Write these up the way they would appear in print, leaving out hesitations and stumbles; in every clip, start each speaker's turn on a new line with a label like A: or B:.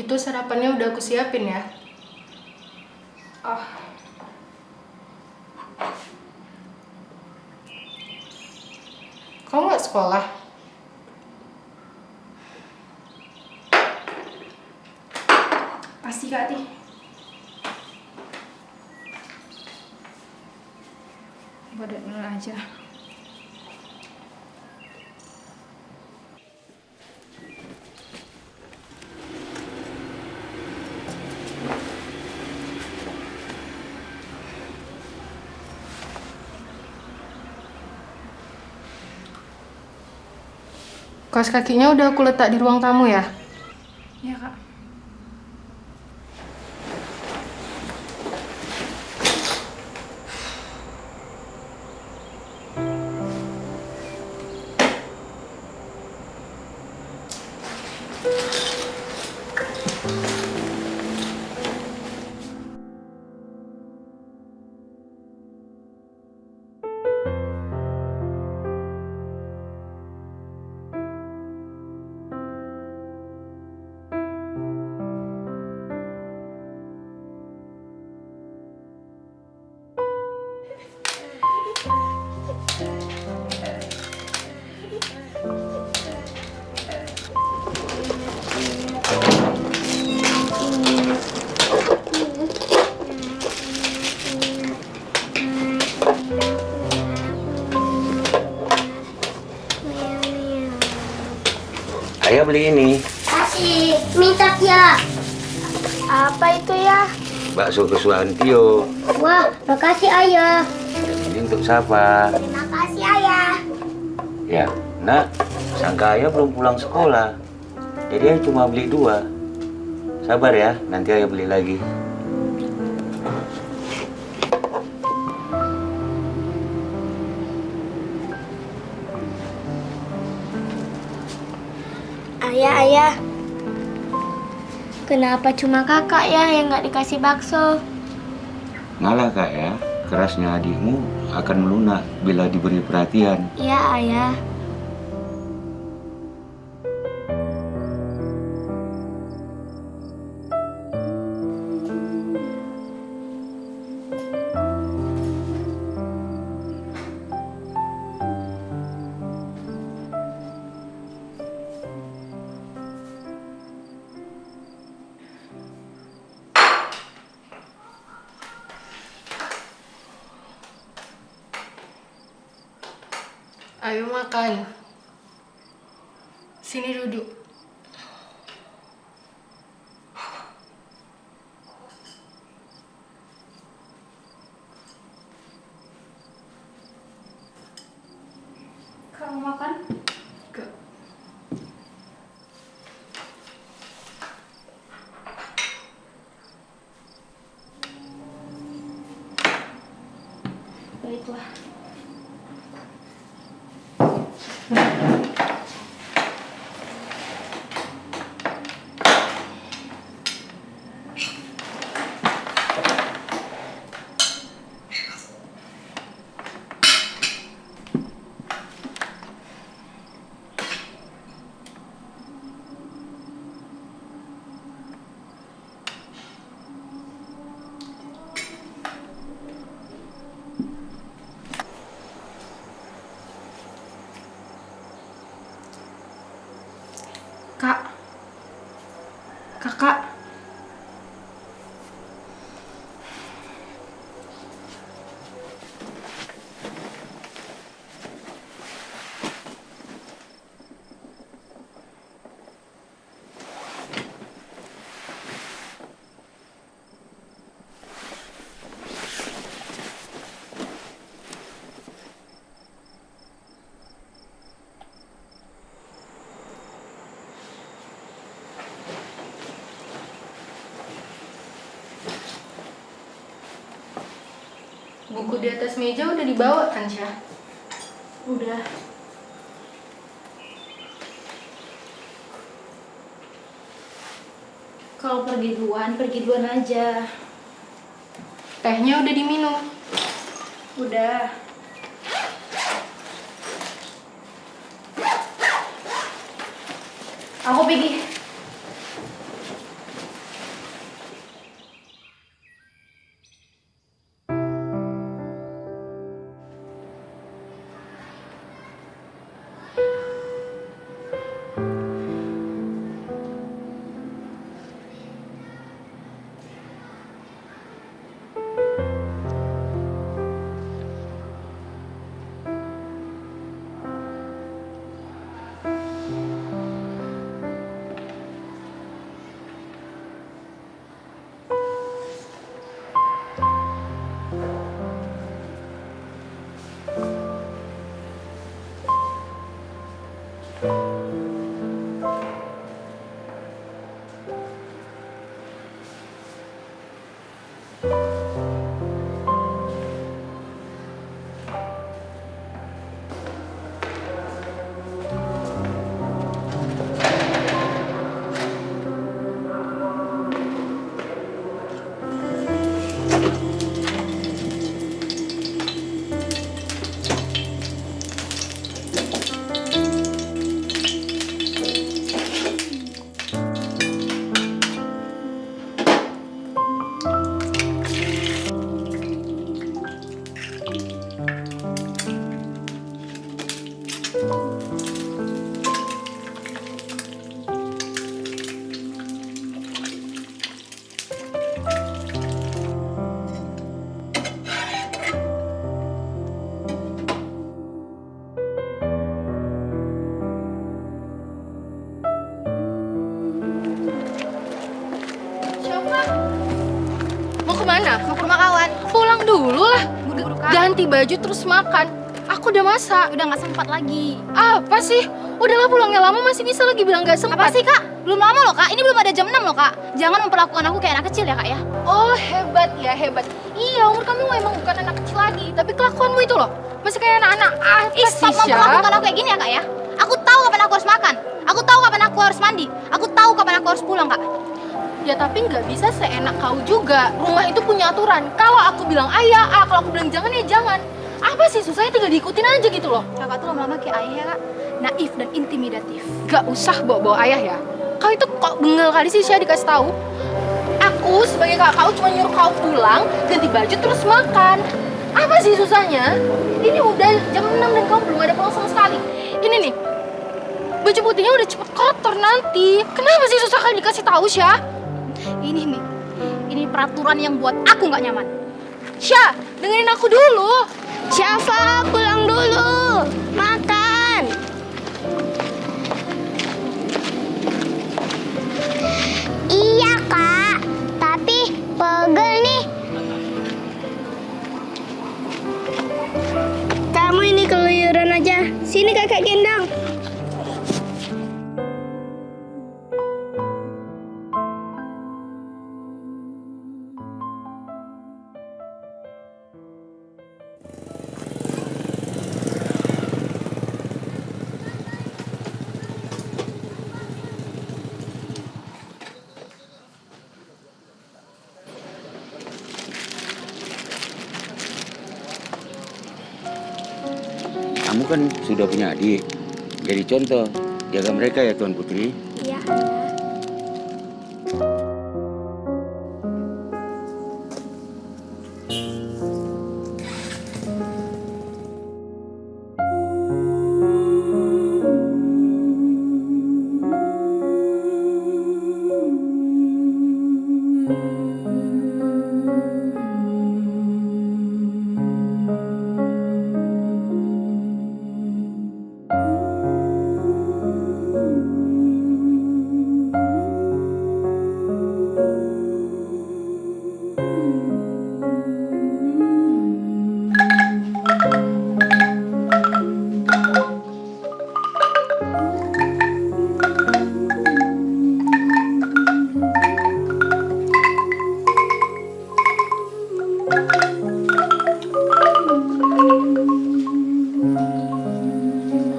A: Itu sarapannya udah aku siapin ya. Oh. Kamu nggak sekolah?
B: Pasti Kak Ti. Bodoh aja.
A: Kaos kakinya udah aku letak di ruang tamu ya?
B: Iya Kak.
C: Ayah beli ini.
D: Kasih, minta ya. Apa itu ya?
C: Bakso kesukaan Tio.
D: Wah, makasih ayah.
C: Ini untuk siapa?
D: Terima kasih ayah.
C: Ya, nak, sangka ayah belum pulang sekolah. Jadi ayah cuma beli 2. Sabar ya, nanti ayah beli lagi.
D: Ayah. Kenapa cuma kakak ya yang nggak dikasih bakso?
C: Ngalah kak ya, kerasnya adikmu akan melunak bila diberi perhatian.
D: Iya ayah.
A: Ayo makan. Sini duduk.
B: Kamu makan?
A: Ke.
B: Baiklah.
A: Kak. Kakak. Buku di atas meja udah dibawa kan, Syah?
B: Udah. Kalau pergi duluan aja.
A: Tehnya udah diminum.
B: Udah. Aku pergi.
A: kemana?
B: Mau ke rumah kawan.
A: Pulang dulu lah.
B: Buru-buru Kak.
A: Ganti baju terus makan. Aku udah masak.
B: Udah nggak sempat lagi.
A: Apa sih? Udahlah pulangnya lama masih bisa lagi bilang gak sempat.
B: Apa sih Kak? Belum lama loh Kak. Ini belum ada jam 6 loh Kak. Jangan memperlakukan aku kayak anak kecil ya Kak ya.
A: Oh hebat ya, hebat. Iya, umur kamu emang bukan anak kecil lagi. Tapi kelakuanmu itu loh, masih kayak anak-anak. Apa sih,
B: Stop memperlakukan
A: Syah?
B: aku kayak gini ya Kak ya. Aku tahu kapan aku harus makan. Aku tahu kapan aku harus mandi. Aku tahu kapan aku harus pulang Kak.
A: Ya tapi nggak bisa seenak kau juga. Rumah itu punya aturan. Kalau aku bilang ayah, kalau aku bilang jangan ya jangan. Apa sih susahnya, tinggal diikutin aja gitu loh.
B: Kakak tuh lama-lama kayak ayah ya Kak. Naif dan intimidatif.
A: Gak usah bawa-bawa ayah ya. Kau itu kok bengel kali sih Syah dikasih tahu. Aku sebagai kakak kau cuma nyuruh kau pulang, ganti baju terus makan. Apa sih susahnya? Ini udah jam 6 dan kau belum ada pulang sama sekali. Ini nih, baju putihnya udah cepet kotor nanti. Kenapa sih susah kali dikasih tahu Syah?
B: Ini peraturan yang buat aku nggak nyaman.
A: Syah, dengerin aku dulu.
D: Syafa, pulang dulu. Makan. Iya, Kak. Tapi pegel nih. Kamu ini keluyuran aja. Sini kakak gendong.
C: Kamu kan sudah punya adik. Jadi contoh, jaga mereka ya Tuan Putri.
D: Iya.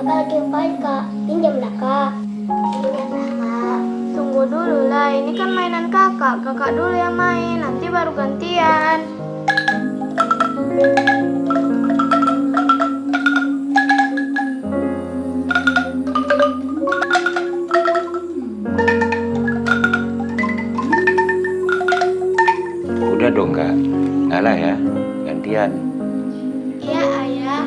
E: Kakak lagi ngapain kak? Pinjam lah kak. Pinjam lah kak. Tunggu dulu lah, ini kan mainan kakak. Kakak dulu yang main, nanti baru gantian.
C: Udah dong Kak, ngalah ya, gantian.
E: Iya ayah.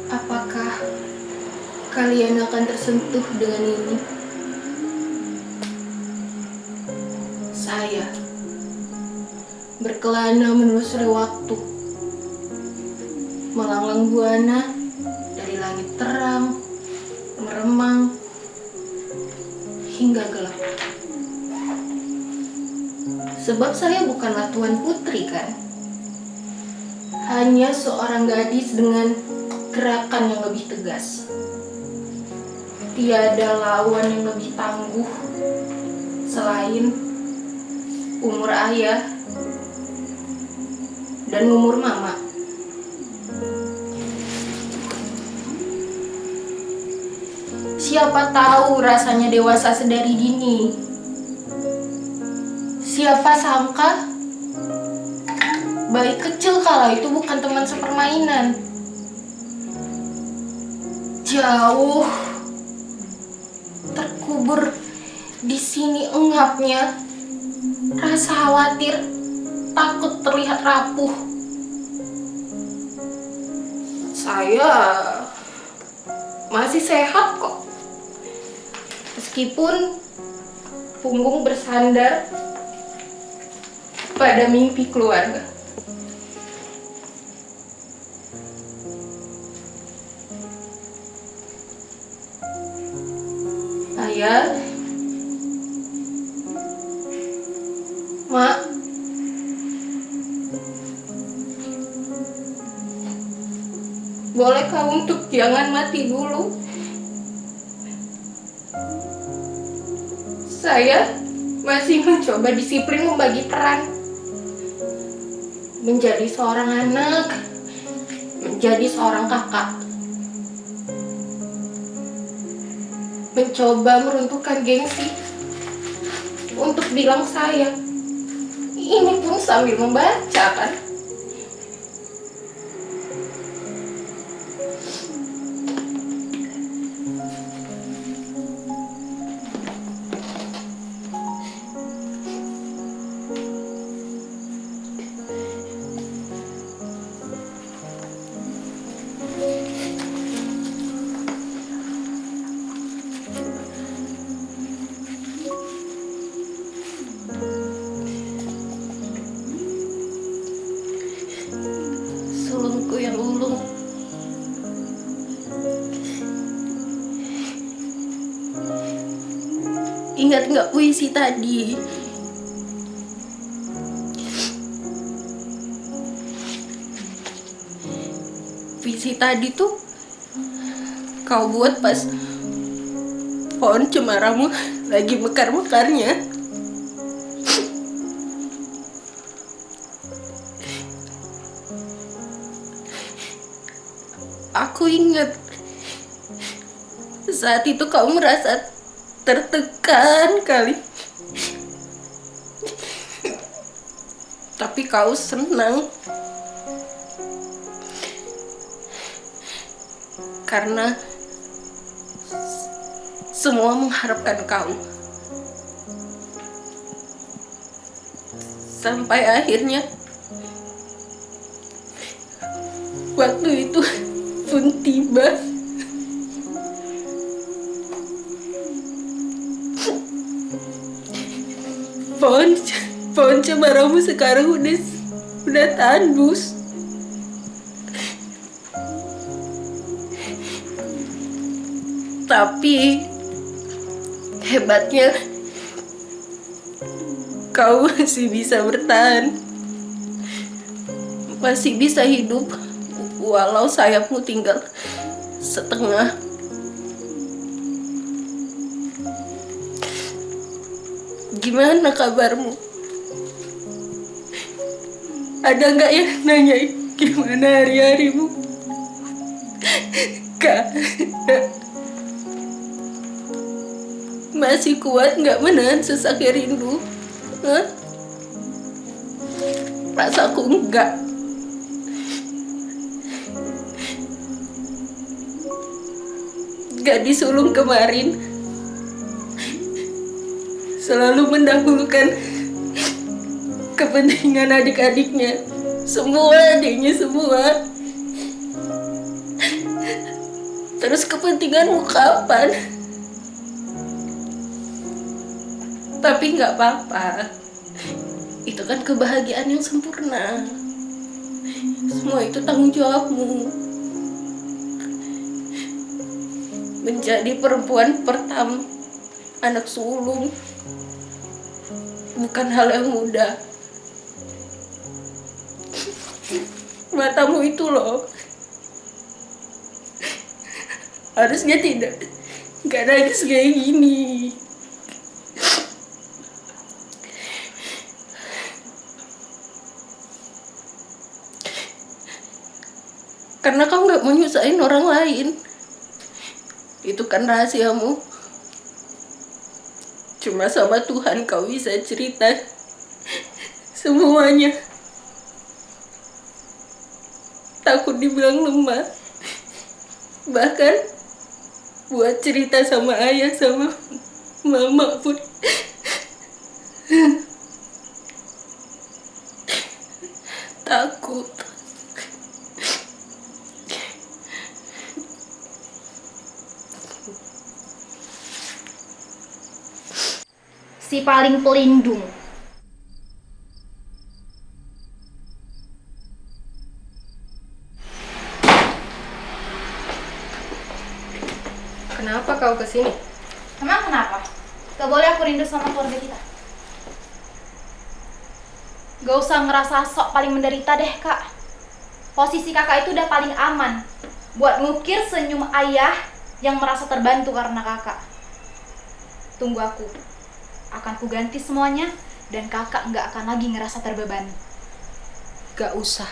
A: Apakah kalian akan tersentuh dengan ini? Saya berkelana menelusuri waktu, melanglang buana dari langit terang, meremang, hingga gelap. Sebab saya bukanlah Tuan Putri kan? Hanya seorang gadis dengan gerakan yang lebih tegas. Tiada lawan yang lebih tangguh selain umur ayah dan umur mama. Siapa tahu rasanya dewasa sedari dini. Siapa sangka bayi kecil kala itu bukan teman sepermainan. Jauh terkubur di sini engapnya rasa khawatir, takut terlihat rapuh. Saya masih sehat kok. Meskipun punggung bersandar pada mimpi keluarga. Ayah, Mak, bolehkah untuk jangan mati dulu? Saya masih mencoba disiplin membagi peran. Menjadi seorang anak, menjadi seorang kakak. Mencoba meruntuhkan gengsi untuk bilang sayang. Ini pun sambil membaca kan. Sulungku yang ulung. Ingat nggak puisi tadi? Puisi tadi tuh kau buat pas pohon cemaramu lagi mekar-mekarnya. Aku ingat saat itu kau merasa tertekan kali. Tapi kau senang karena semua mengharapkan kau. Sampai akhirnya waktu itu pun tiba. Pohon cemaramu sekarang udah tandus. Tapi hebatnya kau masih bisa bertahan, masih bisa hidup walau sayapmu tinggal setengah. Gimana kabarmu? Ada nggak yang nanya gimana hari-harimu? Kak, masih kuat nggak menahan sesak rindu? Hah? Rasaku enggak. Gadis sulung kemarin selalu mendahulukan kepentingan adik-adiknya, semua adiknya semua. Terus kepentinganmu kapan? Tapi nggak apa-apa, itu kan kebahagiaan yang sempurna. Semua itu tanggung jawabmu. Menjadi perempuan pertama anak sulung bukan hal yang mudah. Matamu itu loh, harusnya nggak nangis kayak gini. Karena kau nggak mau nyusahin orang lain. Itu kan rahasiamu. Cuma sama Tuhan kau bisa cerita semuanya. Takut dibilang lemah. Bahkan buat cerita sama ayah sama mama pun takut.
B: Si paling pelindung.
A: Kenapa kau kesini?
B: Emang kenapa? Gak boleh aku rindu sama keluarga kita? Gak usah ngerasa sok paling menderita deh, Kak. Posisi kakak itu udah paling aman buat ngukir senyum ayah yang merasa terbantu karena kakak. Tunggu aku. Akan kuganti semuanya dan kakak nggak akan lagi ngerasa terbebani.
A: Gak usah.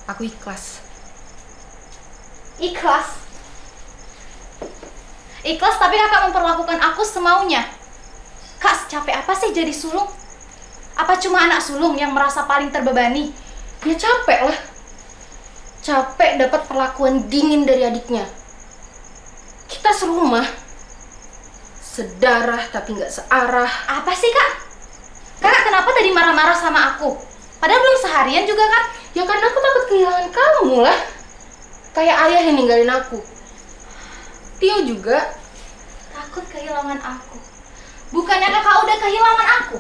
A: Aku ikhlas.
B: Ikhlas? Ikhlas tapi kakak memperlakukan aku semaunya. Kak, secapek apa sih jadi sulung? Apa cuma anak sulung yang merasa paling terbebani?
A: Ya capek lah. Capek dapat perlakuan dingin dari adiknya. Kita serumah. Sedarah tapi nggak searah.
B: Apa sih, Kak? Kakak kenapa tadi marah-marah sama aku? Padahal belum seharian juga kan?
A: Ya karena aku takut kehilangan kamu lah. Kayak ayah yang ninggalin aku. Tio juga.
B: Takut kehilangan aku. Bukannya kakak udah kehilangan aku?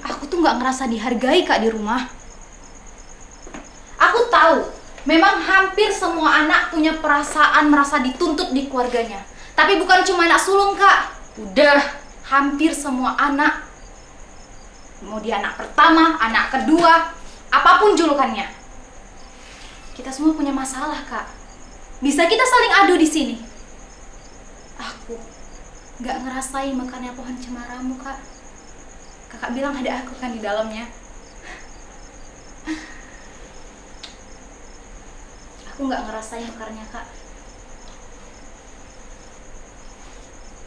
B: Aku tuh nggak ngerasa dihargai, Kak, di rumah. Aku tahu, memang hampir semua anak punya perasaan merasa dituntut di keluarganya. Tapi bukan cuma anak sulung, Kak.
A: Udah.
B: Hampir semua anak. Mau dia anak pertama, anak kedua, apapun julukannya. Kita semua punya masalah, Kak. Bisa kita saling adu di sini. Aku nggak ngerasain mekarnya pohon cemaramu, Kak. Kakak bilang ada aku kan di dalamnya. Aku nggak ngerasain mekarnya, Kak.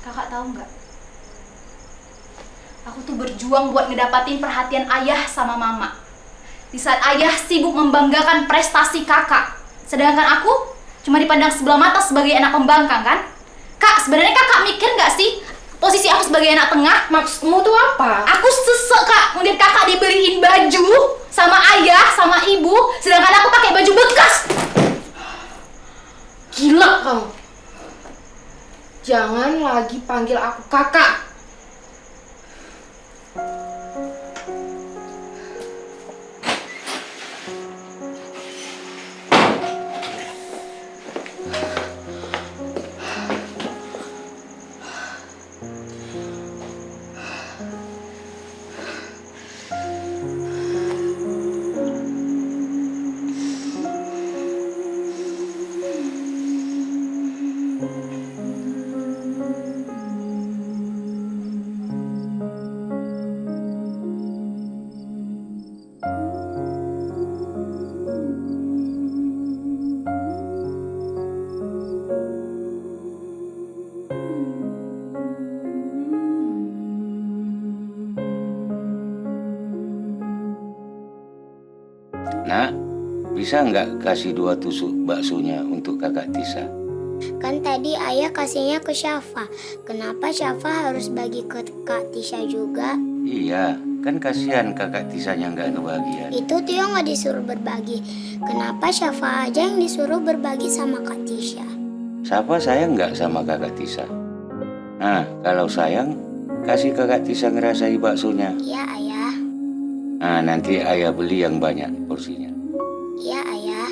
B: Kakak tahu nggak? Aku tuh berjuang buat ngedapatin perhatian ayah sama mama. Di saat ayah sibuk membanggakan prestasi kakak, sedangkan aku cuma dipandang sebelah mata sebagai anak pembangkang, kan? Kak, sebenarnya kakak mikir nggak sih posisi aku sebagai anak tengah?
A: Maksudmu tuh apa?
B: Aku sesek, Kak, ngeliat kakak dibeliin baju sama ayah sama ibu, sedangkan aku pakai baju bekas.
A: Gila kamu. Jangan lagi panggil aku kakak.
C: Nak, bisa nggak kasih 2 tusuk baksonya untuk kakak Tisa?
E: Kan tadi ayah kasihnya ke Syafa. Kenapa Syafa harus bagi ke Kak Tisha juga?
C: Iya, kan kasihan kakak Tisanya nggak kebagian.
E: Itu Tio nggak disuruh berbagi. Kenapa Syafa aja yang disuruh berbagi sama Kak Tisha?
C: Siapa sayang nggak sama kakak Tisa? Nah, kalau sayang, kasih kakak Tisa ngerasai baksonya.
E: Iya ayah.
C: Nah, nanti ayah beli yang banyak porsinya.
E: Iya ayah.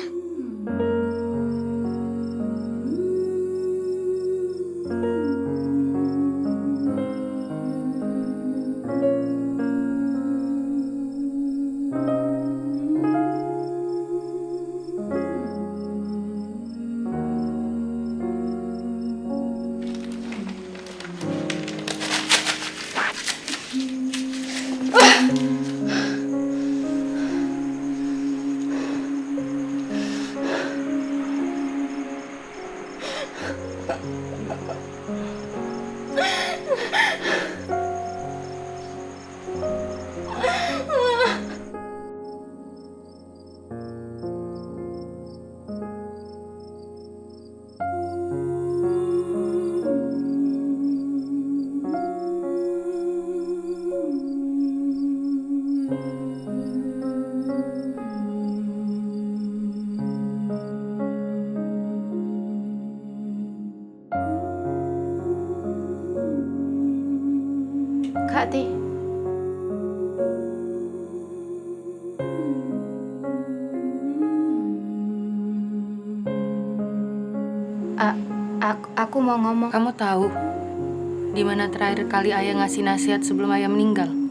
A: Kak Ti. Aku mau ngomong. Kamu tahu di mana terakhir kali ayah ngasih nasihat sebelum ayah meninggal?